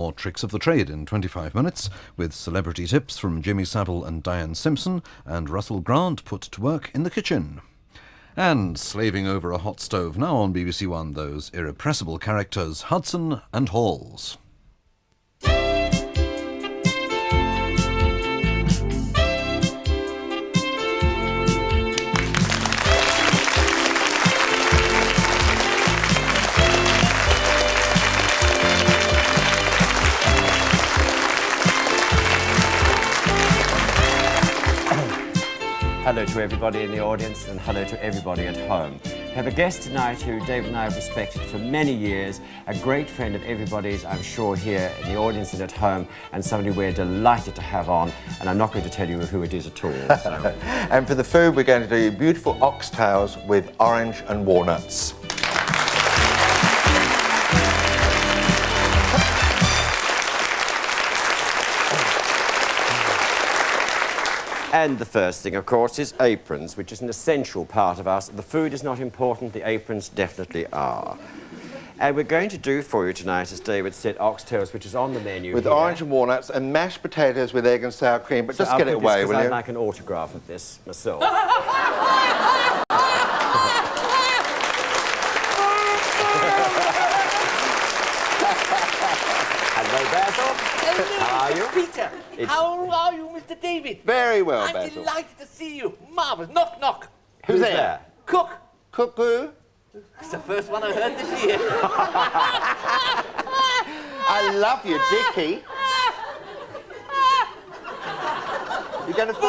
More tricks of the trade in 25 minutes, with celebrity tips from Jimmy Savile and Diane Simpson, and Russell Grant put to work in the kitchen. And slaving over a hot stove now on BBC One, those irrepressible characters Hudson and Halls. Hello to everybody in the audience and hello to everybody at home. We have a guest tonight who David and I have respected for many years, a great friend of everybody's, I'm sure, here in the audience and at home, and somebody we're delighted to have on, and I'm not going to tell you who it is at all. So. And for the food, we're going to do beautiful oxtails with orange and walnuts. And the first thing, of course, is aprons, which is an essential part of us. The food is not important, the aprons definitely are. And we're going to do for you tonight, as David said, oxtails, which is on the menu with here. Orange and walnuts and mashed potatoes with egg and sour cream, but so just get it away, will you? I'd like an autograph of this myself. Hello, Basil. How are you? Peter, how are you, Mr. David? Very well, I'm Basil. delighted to see you. Marvellous. Knock, knock. Who's there? Cook. Cuckoo. It's the first one I've heard this year. I love you, Dickie. You're going to think.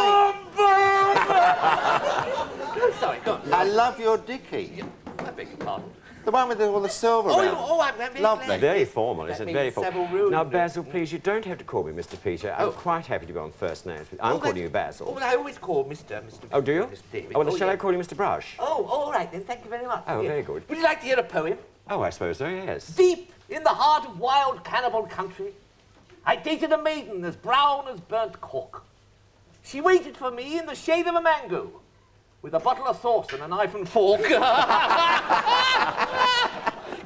Sorry, go on. I love your Dickie. I beg your pardon. The one with all the silver around. I'm very Lovely. glad. Very formal, That isn't it? means Very formal. several rules, Now, doesn't it? Basil, please, you don't have to call me Mr. Peter. I'm quite happy to be on first names. I'm calling you Basil. Oh, well, I always call Mr. Oh, do you? Mr. David. Oh, well, shall yeah. I call you Mr. Brush? Oh, all right then. Thank you very much. Oh, Yeah. very good. Would you like to hear a poem? Oh, I suppose so, yes. Deep in the heart of wild cannibal country, I dated a maiden as brown as burnt cork. She waited for me in the shade of a mango, with a bottle of sauce and a knife and fork.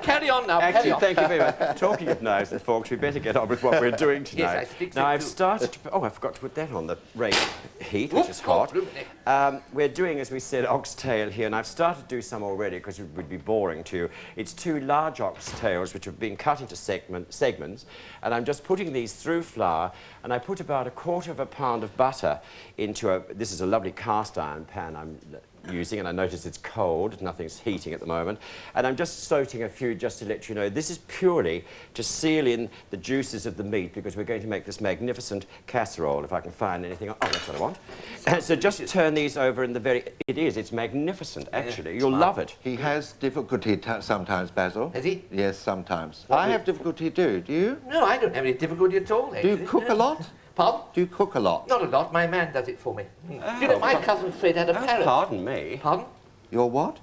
Carry on now, Actually, carry on. thank you very much. Talking of knives and forks, we better get on with what we're doing tonight. Yes, I think so now, I've too. started to... Oh, I forgot to put that on the rate heat, which is hot. We're doing, as we said, oxtail here, and I've started to do some already because it would be boring to you. It's 2 large oxtails which have been cut into segments, and I'm just putting these through flour, and I put about 1/4 pound of butter into a... This is a lovely cast iron pan I'm using, and I notice it's cold, nothing's heating at the moment, and I'm just soaking a few just to let you know this is purely to seal in the juices of the meat, because we're going to make this magnificent casserole, if I can find anything. Oh, that's what I want. And so just turn these over in the very... It's magnificent, actually. You'll love it. He has difficulty sometimes, Basil. Has he? Yes, sometimes. I have difficulty too. Do you? No, I don't have any difficulty at all. Do you cook a lot? Pardon? Do you cook a lot? Not a lot. My man does it for me. Do you know, my cousin Fred had a parrot. Pardon me. Pardon? Your what?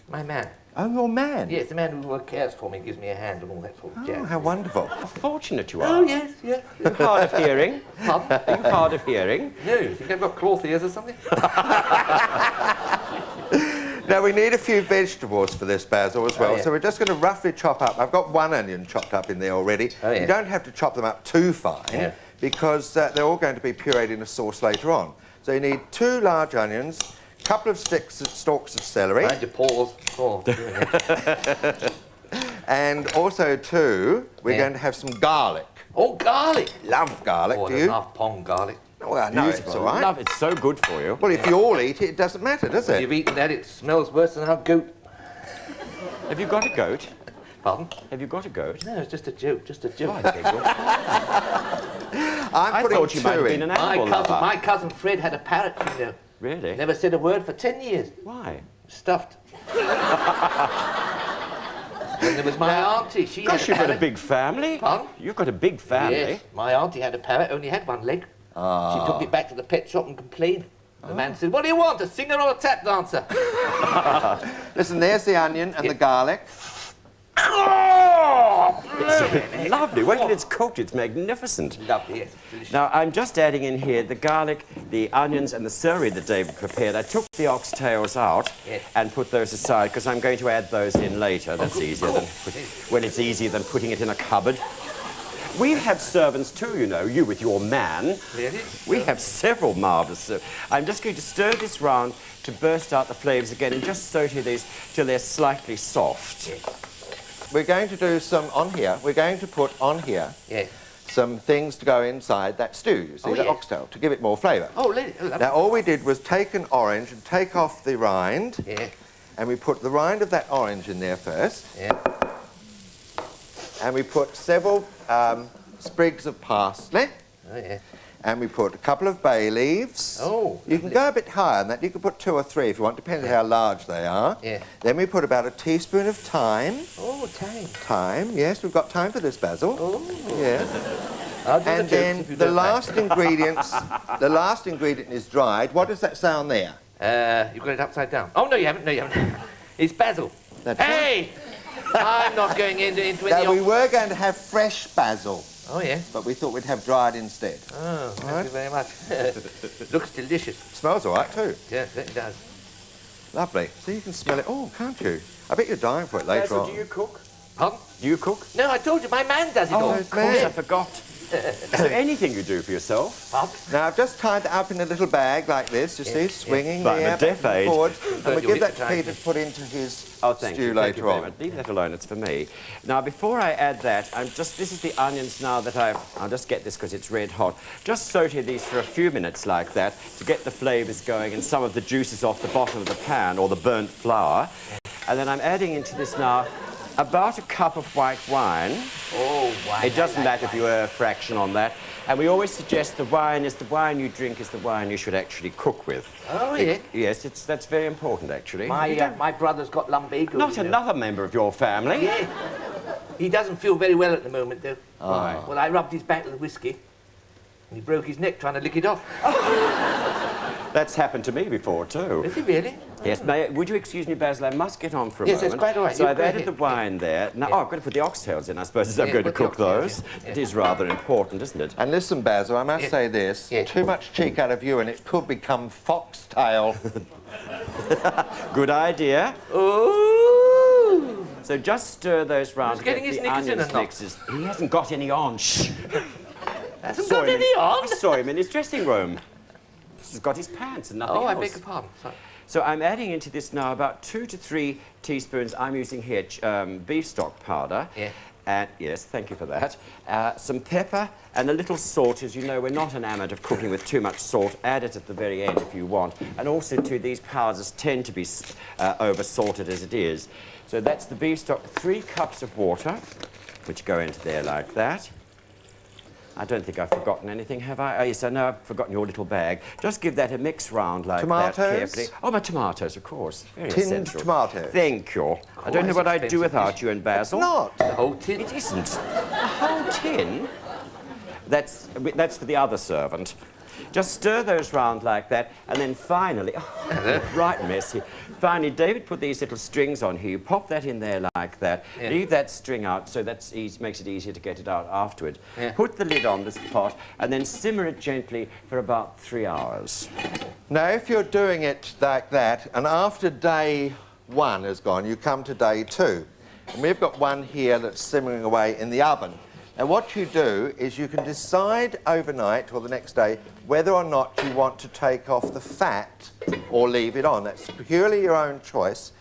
My man. Oh, your man? Yes, the man who cares for me, gives me a hand and all that sort of jazz. Oh, how wonderful. How fortunate you are. Oh, yes, yes. Are you hard of hearing? Pardon? Are you hard of hearing? No, you think I've got cloth ears or something? Now, we need a few vegetables for this, Basil, as well, Oh, yeah. so we're just going to roughly chop up. I've got 1 onion chopped up in there already. Oh, yeah. You don't have to chop them up too fine, Yeah. because they're all going to be pureed in a sauce later on. So you need 2 large onions, a couple of stalks of celery, Mind your paws. Oh, and also, too, we're going to have some garlic. oh, garlic. Love garlic, Oh, do and you? a half pong garlic. Well, no, it's all right. Love, it's so good for you. Well, if you all eat it, it doesn't matter, does If it? you've eaten that, it smells worse than our goat. Have you got a goat? Pardon? Have you got a goat? No, it's just a joke, just a joke. I'm I putting thought you might 2 have been in. an animal lover. My cousin Fred had a parrot, you know. Really? Never said a word for 10 years. Why? Stuffed. And there was my auntie. She Gosh, had you've a got a parrot. big family. Pardon? You've got a big family. Yes, my auntie had a parrot, only had 1 leg. She took it back to the pet shop and complained. The man said, "What do you want, a singer or a tap dancer?" Listen, there's the onion and the garlic. It's lovely. Wait till it's cooked. It's magnificent. Lovely, yes. Delicious. Now, I'm just adding in here the garlic, the onions and the celery that David prepared. I took the oxtails out and put those aside because I'm going to add those in later. That's easier than when it's easier than putting it in a cupboard. We have servants too, you know, you with your man. Really? We have several marvellous. I'm just going to stir this round to burst out the flavours again and just saute these till they're slightly soft. We're going to do some on here. We're going to put on here some things to go inside that stew, you see, the oxtail, to give it more flavour. Oh, now, all we did was take an orange and take off the rind. Yeah. And we put the rind of that orange in there first. Yeah. And we put several sprigs of parsley. Oh, yeah. And we put a couple of bay leaves. Oh, you can go a bit higher than that. You can put 2 or 3 if you want, depending how large they are. Yeah. Then we put about a teaspoon of thyme. Oh, thyme. Thyme, yes, we've got time for this, Basil. Oh. Yeah. I'll do And the then jokes if you the don't last the last ingredient is dried. What does that sound there? You've got it upside down. Oh, no, you haven't. No, you haven't. It's Basil. That's hey! I'm not going into Now, any... we were going to have fresh basil, Oh, yeah? but we thought we'd have dried instead. Oh, thank you very much. Looks delicious. Smells all right, too. Yes, it does. Lovely. So you can smell it. Oh, can't you? I bet you're dying for it later Basil, on. do you cook? Pardon? Do you cook? No, I told you, my man does it all. Oh, Of course, I forgot. Is there anything you do for yourself? Now, I've just tied it up in a little bag like this, you see, swinging But I'm there, a deaf back and aid. forward. And we You'll give that hit to the Peter to put into his Oh, thank stew you. Thank you later very on. much. Leave that alone, it's for me. Now, before I add that, this is the onions now that I'll just get this because it's red hot. Just saute these for a few minutes like that to get the flavours going and some of the juices off the bottom of the pan or the burnt flour. And then I'm adding into this now about a cup of white wine. Oh, wine. It doesn't matter if you err a fraction on that. And we always suggest the wine you drink is the wine you should actually cook with. Oh, yeah? Yes, that's very important, actually. My brother's got lumbago. Not you know. another member of your family. Yeah. He doesn't feel very well at the moment, though. Right. Well, I rubbed his back with whiskey, and he broke his neck trying to lick it off. That's happened to me before, too. Is he really? Yes, would you excuse me, Basil? I must get on for a Yes, moment. that's quite all right. So You I've go added ahead. the wine there. Now, I've got to put the oxtails in, I suppose, as I'm Yeah, going to put the cook those. oxtails in. It is rather important, isn't it? And listen, Basil, I must say this. Yeah. Too much cheek out of you and it could become foxtail. Good idea. Ooh! So just stir those round. He's getting his the knickers in onions a knot. mixes. He hasn't got any on. Shh. Hasn't got any on? I saw him in his dressing room. He's got his pants and nothing Oh, else. I beg your pardon. Sorry. So I'm adding into this now about 2 to 3 teaspoons. I'm using here beef stock powder. Yeah. And yes, thank you for that. Some pepper and a little salt. As you know, we're not enamoured of cooking with too much salt. Add it at the very end if you want. And also, too, these powders tend to be over-salted as it is. So that's the beef stock. 3 cups of water, which go into there like that. I don't think I've forgotten anything, have I? Oh, yes, I know I've forgotten your little bag. Just give that a mix round like that carefully. Oh, my tomatoes, of course. Very Tinned essential. tomatoes. Thank you. I don't know what I'd do without you and Basil. Not. The whole tin? It isn't. A whole tin? That's for the other servant. Just stir those round like that, and then finally, right messy. Finally, David put these little strings on here. You pop that in there like that. Yeah. Leave that string out, so that's easy, makes it easier to get it out afterward. Yeah. Put the lid on this pot, and then simmer it gently for about 3 hours. Now, if you're doing it like that, and after day 1 has gone, you come to day 2. And we've got one here that's simmering away in the oven. And what you do is you can decide overnight or the next day whether or not you want to take off the fat or leave it on. That's purely your own choice.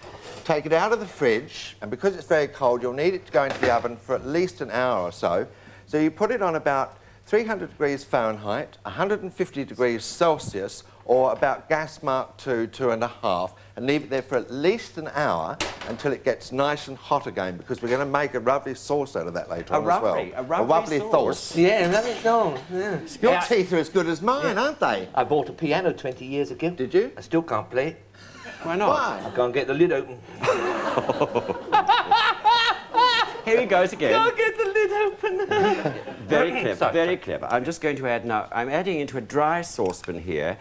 Take it out of the fridge, and because it's very cold, you'll need it to go into the oven for at least an hour or so. So you put it on about 300 degrees Fahrenheit, 150 degrees Celsius, or about gas mark 2, 2.5, and leave it there for at least an hour until it gets nice and hot again, because we're going to make a lovely sauce out of that later on as well. A lovely sauce. Yeah, let it go. Yeah. Your teeth are as good as mine, aren't they? I bought a piano 20 years ago. Did you? I still can't play it. Why not? Why? I can't get the lid open. Here he goes again. Can't get the lid open. Very clever, Sorry. very clever. I'm just going to add now, I'm adding into a dry saucepan here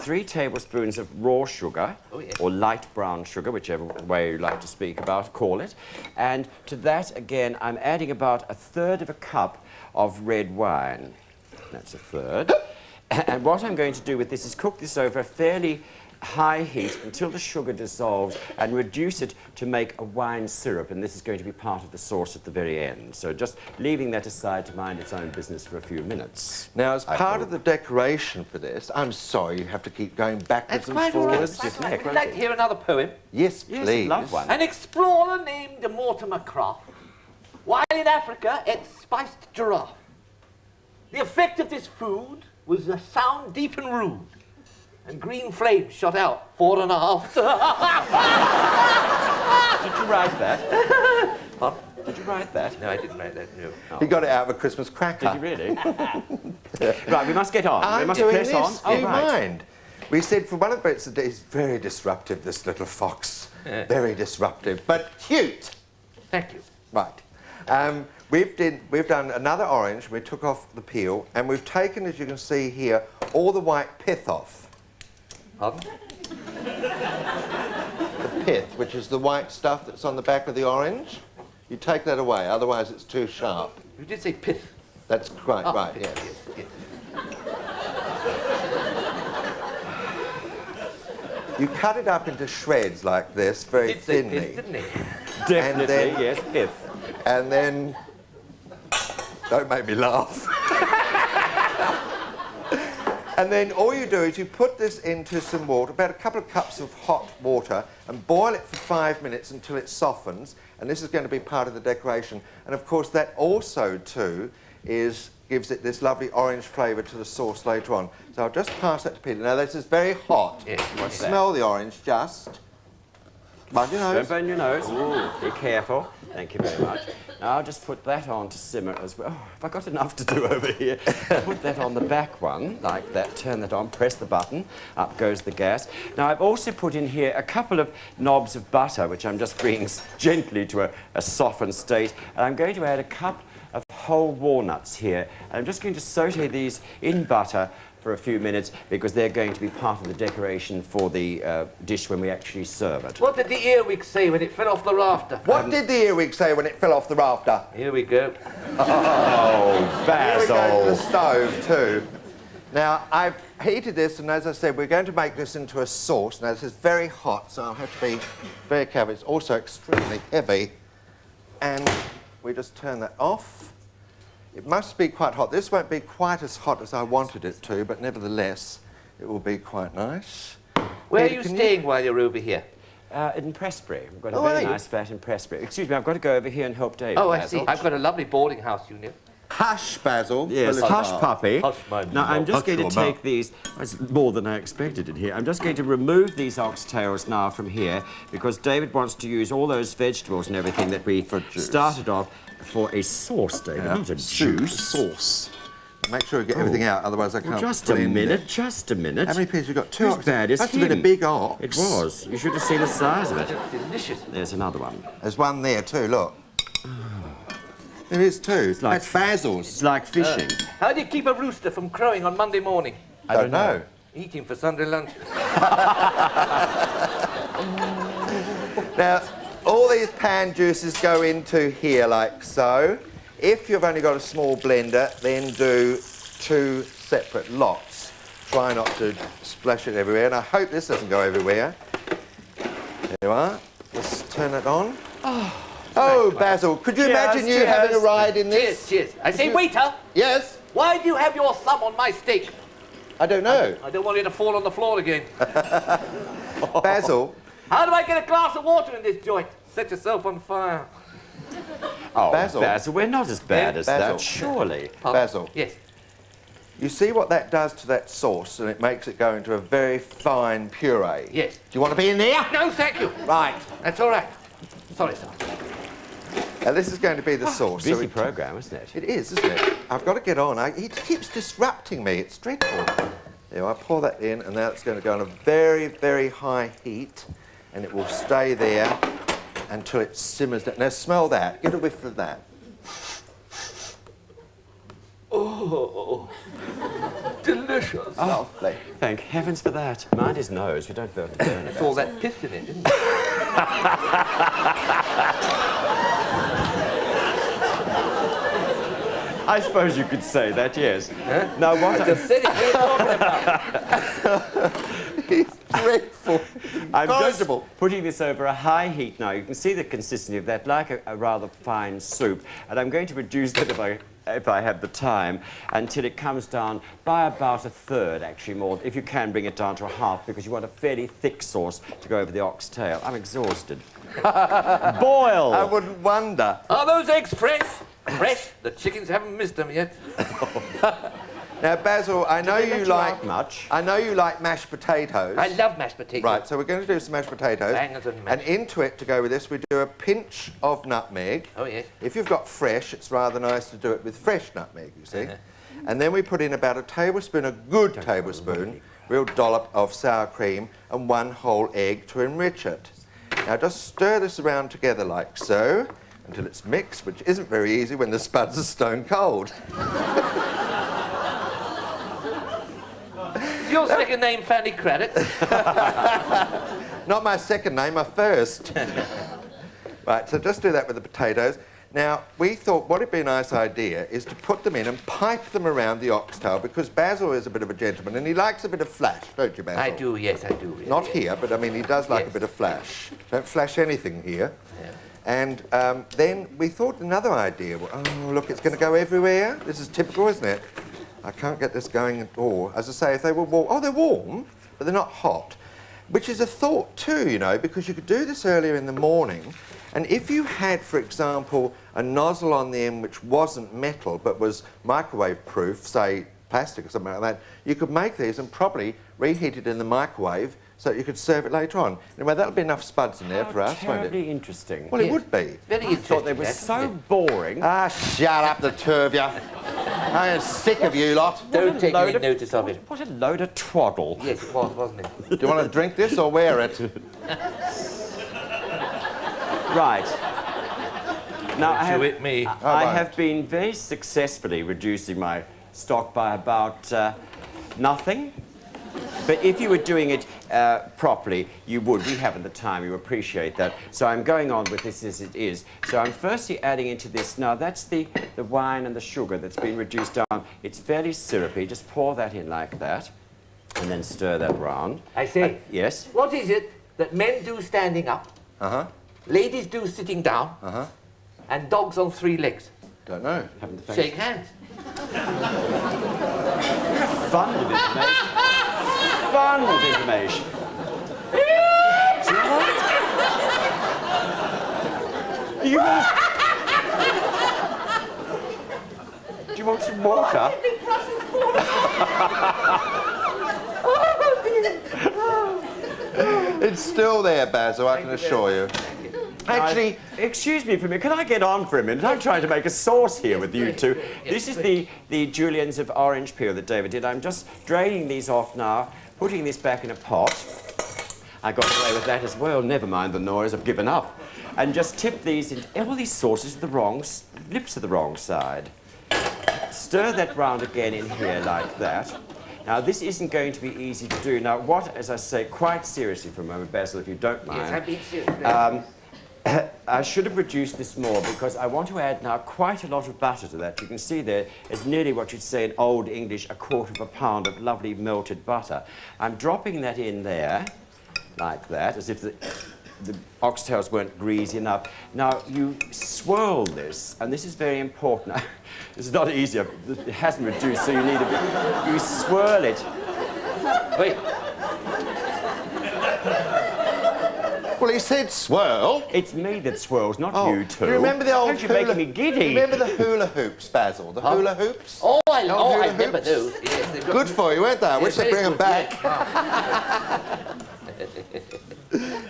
3 tablespoons of raw sugar, or light brown sugar, whichever way you like to call it. And to that, again, I'm adding about 1/3 of a cup of red wine. That's 1/3. And what I'm going to do with this is cook this over a fairly high heat until the sugar dissolves and reduce it to make a wine syrup, and this is going to be part of the sauce at the very end. So just leaving that aside to mind its own business for a few minutes. Now, as part of the decoration for this, I'm sorry you have to keep going backwards and forwards. Would you like to hear another poem? Yes, Yes, please. I'd love one. An explorer named Mortimer Croft, while in Africa, ate spiced giraffe. The effect of this food was a sound deep and rude, and green flames shot out fore and aft. Did you write that? Huh? Did you write that? No, I didn't write that, no. He got it out of a Christmas cracker. Did you really? Right, we must get on. I'm we must doing press this. on. Do you mind? We said for one of the bits that he's very disruptive, this little fox. Very disruptive, but cute. Thank you. Right. We've done another orange. We took off the peel, and we've taken, as you can see here, all the white pith off. Pardon? The pith, which is the white stuff that's on the back of the orange. You take that away, otherwise it's too sharp. You did say pith. That's quite right, pith, yes. yes. You cut it up into shreds like this, very Did say thinly. pith, didn't he? Definitely, then- yes, pith. And then, don't make me laugh. And then all you do is you put this into some water, about a couple of cups of hot water, and boil it for 5 minutes until it softens. And this is going to be part of the decoration. And of course, that also too gives it this lovely orange flavour to the sauce later on. So I'll just pass that to Peter. Now this is very hot. Yeah, what's that? Smell the orange, just. Mind your Don't nose. burn your nose. Ooh, be careful. Thank you very much. Now I'll just put that on to simmer as well. Oh, have I got enough to do over here? Put that on the back one, like that. Turn that on, press the button. Up goes the gas. Now I've also put in here a couple of knobs of butter, which I'm just bringing gently to a softened state. And I'm going to add a cup of whole walnuts here. And I'm just going to saute these in butter for a few minutes because they're going to be part of the decoration for the dish when we actually serve it. What did the earwig say when it fell off the rafter? What did the earwig say when it fell off the rafter? Here we go. Oh, Here we Basil! go to the stove too. Now, I've heated this, and as I said, we're going to make this into a sauce. Now, this is very hot, so I'll have to be very careful. It's also extremely heavy. And we just turn that off. It must be quite hot. This won't be quite as hot as I wanted it to, but nevertheless, it will be quite nice. Where are Peter, you can staying while you're over here? In Prestbury. We've got a Oh, very are you? nice flat in Prestbury. Excuse me, I've got to go over here and help Dave. Oh, I Basil. see. I've got a lovely boarding house, you know. Hush, Basil. Yes, for a little hush while. puppy. Hush, my Now, I'm just Hush going to your take mouth. these, it's more than I expected in here. I'm just going to remove these oxtails now from here because David wants to use all those vegetables and everything that we juice. started off for a sauce, David, not a juice. Sauce. Make sure you get everything out, otherwise I can't Well, just a blend it. minute, just a minute. How many pieces you got? Two Who's oxes. bad is Must have been a him. big ox. It was. You should have seen the size of it. Delicious. There's another one. There's one there too, look. There is two. like- That's Basil's. It's like fishing. How do you keep a rooster from crowing on Monday morning? I don't know. Eat him for Sunday lunch. Now, all these pan juices go into here like so. If you've only got a small blender, then do 2 separate lots. Try not to splash it everywhere, and I hope this doesn't go everywhere. There you are. Let's turn it on. Oh, Basil, could you imagine you cheers. having a ride in Cheers, this? cheers. I say, waiter, Yes? why do you have your thumb on my steak? I don't know. I don't want it to fall on the floor again. Basil, How do I get a glass of water in this joint? Set yourself on fire. Oh, Basil. we're not as bad as Basil. that, surely. Basil. Yes. You see what that does to that sauce, and it makes it go into a very fine puree. Yes. Do you want to be in there? No, thank you. Right. That's all right. Sorry, sir. Now, this is going to be the sauce. Busy so program, isn't it? it is, isn't it? I've got to get on. He keeps disrupting me. It's dreadful. There, I pour that in, and now it's going to go on a very, very high heat, and it will stay there until it simmers down. Now, smell that. Get a whiff of that. Oh, delicious. Lovely. Thank heavens for that. Mind his nose. We don't burn it. It's all that pith in it, isn't it? I suppose you could say that, yes. Now, what Just sit here talking about. He's dreadful. I'm just Horrible. putting this over a high heat now. You can see the consistency of that, like a rather fine soup. And I'm going to reduce that if I have the time, until it comes down by about a third, actually more, if you can bring it down to a half, because you want a fairly thick sauce to go over the oxtail. I'm exhausted. Boil! I wouldn't wonder. Are those eggs fresh? Fresh? The chickens haven't missed them yet. Now, Basil, I know they let you you like out much? I know you like mashed potatoes. I love mashed potatoes. Right, so we're going to do some mashed potatoes. Bangers and mash. And into it, to go with this, we do a pinch of nutmeg. Oh, yes. If you've got fresh, it's rather nice to do it with fresh nutmeg, you see. And then we put in about a tablespoon, a good tablespoon, real dollop of sour cream, and 1 whole egg to enrich it. Now, just stir this around together like so, until it's mixed, which isn't very easy when the spuds are stone cold. Is your second name Fanny Craddock? Not my second name, my first. Right, so just do that with the potatoes. Now, we thought what would be a nice idea is to put them in and pipe them around the oxtail, because Basil is a bit of a gentleman and he likes a bit of flash, don't you, Basil? I do, yes, I do. Yes. Not here, but I mean, he does like a Yes. bit of flash. Don't flash anything here. Yeah. And then we thought another idea. Oh, look, it's going to go everywhere. This is typical, isn't it? I can't get this going at all. As I say, if they were warm... Oh, they're warm, but they're not hot. Which is a thought too, you know, because you could do this earlier in the morning, and if you had, for example, a nozzle on the end which wasn't metal but was microwave-proof, say plastic or something like that, you could make these and probably reheat it in the microwave so that you could serve it later on. Anyway, that'll be enough spuds in there for us, won't it? Terribly interesting. Well, it Yes. would be. Very I thought they were so boring. Ah, shut up, the two of you. I am sick of you lot. Don't take load any of- notice of it. What a load of twaddle. Yes, it was, wasn't it? Do you want to drink this or wear it? Right. Now, I You hit me. I won't. have been very successfully reducing my stock by about nothing. But if you were doing it properly, you would. We haven't the time, you appreciate that. So I'm going on with this as it is. So I'm firstly adding into this, now that's the wine and the sugar that's been reduced down. It's fairly syrupy, just pour that in like that, and then stir that round. I say, Yes? what is it that men do standing up, Uh-huh. ladies do sitting down, and dogs on 3 legs? Don't know. Haven't the Shake hands. Fun with information. Fun with information. You want... Do you want some water? It's still there, Basil, I can assure you. Actually, Excuse me for a minute. Can I get on for a minute? I'm trying to make a sauce here with you two. This is the juliennes of orange peel that David did. I'm just draining these off now, putting this back in a pot. I got away with that as well. Never mind the noise. I've given up. And just tip these in. All these sauces are the wrong lips are the wrong side. Stir that round again in here like that. Now, this isn't going to be easy to do. Now, what, as I say, quite seriously for a moment, Basil, if you don't mind. Yes, I'm being serious. I should have reduced this more because I want to add now quite a lot of butter to that. You can see there is nearly what you'd say in Old English, 1/4 pound of lovely melted butter. I'm dropping that in there like that, as if the oxtails weren't greasy enough. Now, you swirl this, and this is very important. It's not easy. It hasn't reduced, so you need a bit... You swirl it. Wait. well, he said swirl. It's me that swirls, not you two. You remember the old Don't you making me giddy? Remember the hula hoops, Basil? The hula hoops? Oh, I hula remember hoops? those. Yes, they've got- Good for you, weren't they? I wish they'd very bring them good, back. yes.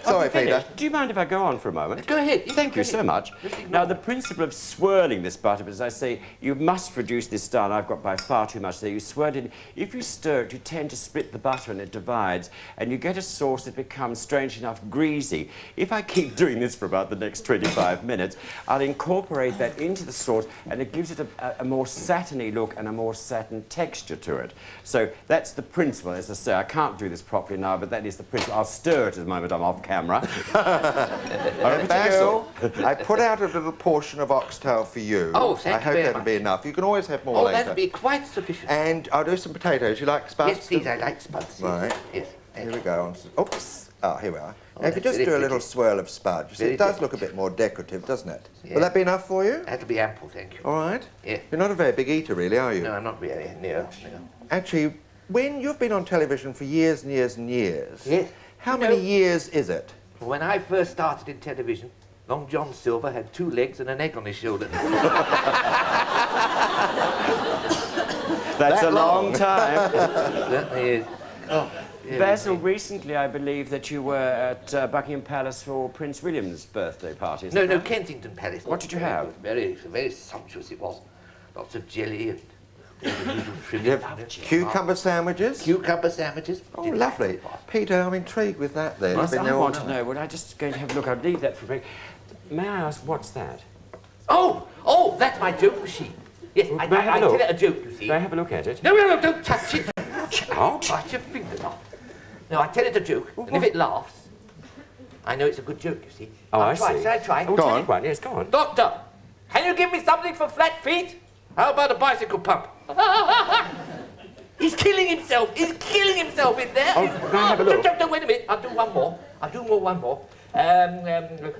Sorry, Peter. Do you mind if I go on for a moment? Go ahead. Thank you so much. Now, the principle of swirling this butter, as I say, you must reduce this down. I've got by far too much there. You swirl it. If you stir it, you tend to split the butter and it divides, and you get a sauce that becomes, strange enough, greasy. If I keep doing this for about the next 25 minutes, I'll incorporate that into the sauce, and it gives it a more satiny look and a more satin texture to it. So that's the principle, as I say. I can't do this properly now, but that is the principle. I'll stir it at the moment I'm off camera. camera. Over to Basil, I put out a little portion of oxtail for you. Oh, thank I you hope very that'll much. be enough. You can always have more Oh, later. that'd be quite sufficient. And I'll do some potatoes. You like spuds? Yes, please, I like spuds. Right. Yes. Here we go. Oops. Oh, here we are. Now, if you that's just very do a little pretty. swirl of spud, you see, Very it does pretty. look a bit more decorative, doesn't it? Yeah. Will that be enough for you? That'll be ample, thank you. All right. Yeah. You're not a very big eater, really, are you? No, I'm not really. No. Actually, when you've been on television for years and years and years, Yes. how You many know- years is it? When I first started in television, Long John Silver had 2 legs and an egg on his shoulder. That's That a long long. time. Certainly is. Oh, yeah, Basil, recently I believe that you were at Buckingham Palace for Prince William's birthday party. isn't No, that? Kensington Palace. What did you have? Very sumptuous it was. Lots of jelly and usual trim. You have cucumber sandwiches? Cucumber sandwiches. Oh, lovely. Peter, I'm intrigued with that then. Yes, It's been I there all want to night. know. Well, I'm just going to have a look. I'll leave that for a break. May I ask, what's that? Oh, that's my joke machine. Yes, I May I have a tell look? it a joke, you see. May I have a look at it? No, don't touch it. Ouch. Bite your fingers off. No, I tell it a joke, and if it laughs, I know it's a good joke, you see. Oh, I'll I try. see. Shall I try? Oh, Go take on. one. Yes, go on. Doctor, can you give me something for flat feet? How about a bicycle pump? He's killing himself. He's killing himself in there. Oh, may I have a look? Don't, wait a minute. I'll do one more.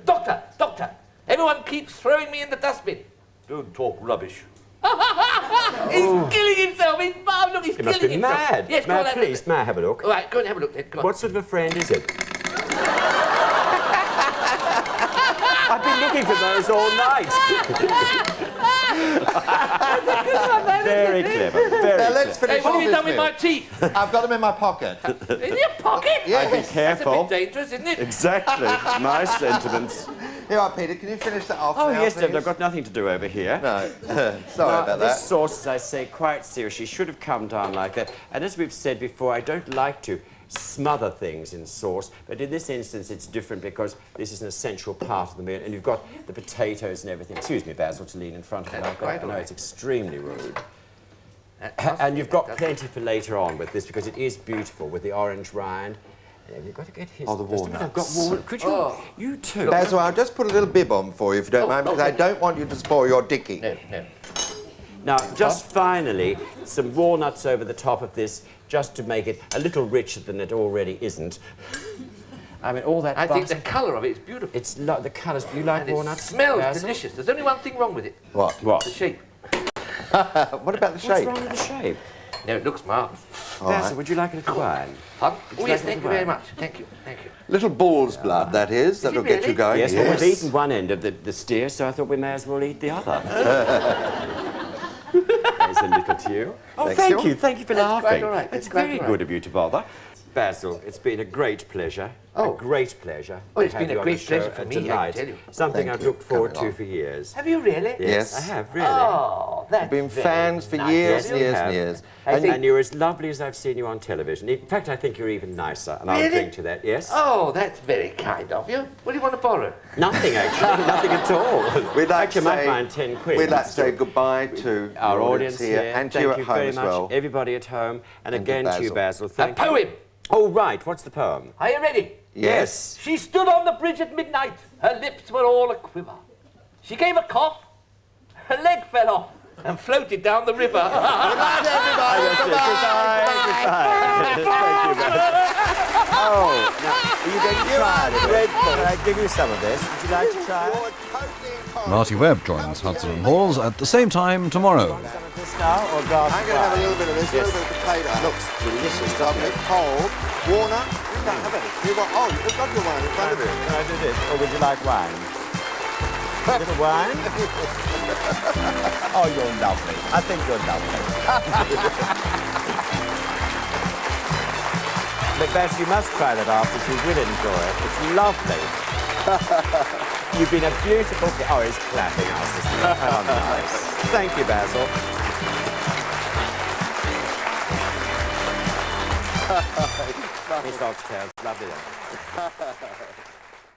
Doctor, everyone keeps throwing me in the dustbin. Don't talk rubbish. He's killing himself. He's He killing must be himself. mad. Yes, May go I on, have a please, look. may I have a look? All right, go and have a look then. Go on. What sort of a friend is it? I've been looking for those all night. Very clever. Very Now, let's clever. Hey, finish what off have you this done with meal. my teeth? I've got them in my pocket. In your pocket? Yes. Be That's That's a careful. bit dangerous, isn't it? Exactly. My sentiments. Here are, Peter. Can you finish that off Oh, now, yes, please? David, I've got nothing to do over here. No. Sorry Now, about this that. sauce, as I say, quite seriously, should have come down like that. And as we've said before, I don't like to smother things in sauce, but in this instance it's different because this is an essential part of the meal, and you've got the potatoes and everything. Excuse me, Basil, to lean in front of me like quite that. all No, right. it's extremely rude. And you've got plenty for later on with this because it is beautiful with the orange rind. And you've got to get his... Oh, the just a minute, I've got walnuts. walnut. Could you... You too. Basil, I'll just put a little bib on for you if you don't mind, because I don't want you to spoil your dicky. No. Now, just finally, some walnuts over the top of this, just to make it a little richer than it already isn't. I mean, all that I think butter- the colour of it is beautiful. It's the colours. You like And it walnuts? smells Basil? delicious. There's only one thing wrong with it. What? What? The shape. What about the What's shape? wrong with the shape? No, it looks marvellous. Basil, would you like a little wine? Pardon? Oh, you yes, like thank a you very wine? much. Thank you. Little bull's blood, that is. That'll it get you really? going. Yes, well, we've eaten one end of the steer, so I thought we may as well eat the other. There's a little to you. Oh, Thank thank you. you. Thank you for That's laughing. quite all right. It's That's quite very all right. good of you to bother. Basil, it's been a great pleasure. Oh. A great pleasure. Oh, it's to have been a you on great the show, pleasure for a me, I can delight. tell you. Something Thank I've you looked forward coming to on. for years. Have you really? Yes. I have, really. Oh, that's Been very fans for nice. years Yes, and you years have. and years. And you're as lovely as I've seen you on television. In fact, I think you're even nicer, and I'll Really? drink to that, yes? Oh, that's very kind of you. What do you want to borrow? Nothing, actually. Nothing at all. We'd like Actually, to I might say, mind 10 quid. We'd like to say goodbye to Our the audience here, and to thank you at you home very as much, well. everybody at home, and And to again to you, Basil. Basil. Thank A you. poem. Oh, right. What's the poem? Are you ready? Yes. She stood on the bridge at midnight. Her lips were all a quiver. She gave a cough. Her leg fell off and floated down the river. Goodbye, everybody. Oh, now, are you going to try it? Can I give you some of this? Would you like to try it? You're totally in Marty Webb joins Hudson and Halls at the same time tomorrow. Some of this now, or glass I'm of going to have a wine? little bit of this, a little bit of potato. Looks delicious, Lovely, doesn't it? cold. Warner, you don't have any. You got, oh, you've got your wine in front of you. Can I do this? Or would you like wine? A little wine? Oh, you're lovely. I think you're lovely. But Baz, you must try that after. You will enjoy it. It's lovely. You've been a beautiful... Oh, he's clapping us, isn't he? How nice. Thank you, Basil. Miss Oxtail, lovely.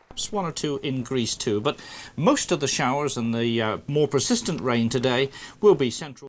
Perhaps one or two in Greece too, but most of the showers and the more persistent rain today will be central.